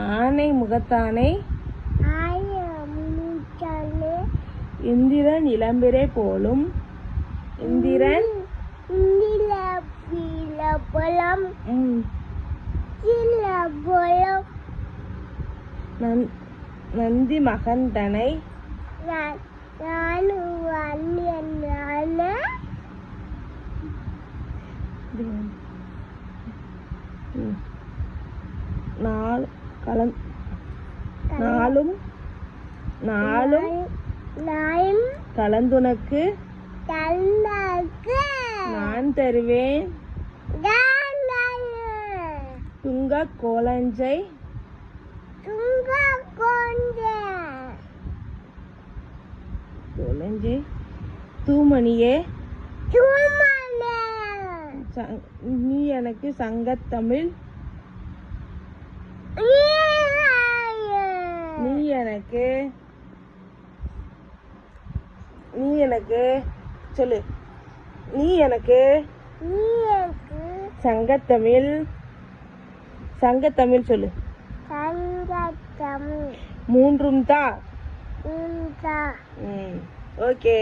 ஆனை முகத்தானை இந்திரன் இளம்பிறை போலும் இந்திரன் நந்தி மகந்தனை நாளும் கலந்துனக்கு நான் தருவேன் துங்க கோலஞ்சை தூமணியே நீ எனக்கு சங்கத்தமிழ் நீ எனக்கு சொல்லு நீ எனக்கு சங்கத்தமிழ் சொல்லு மூன்றும் தா ஓகே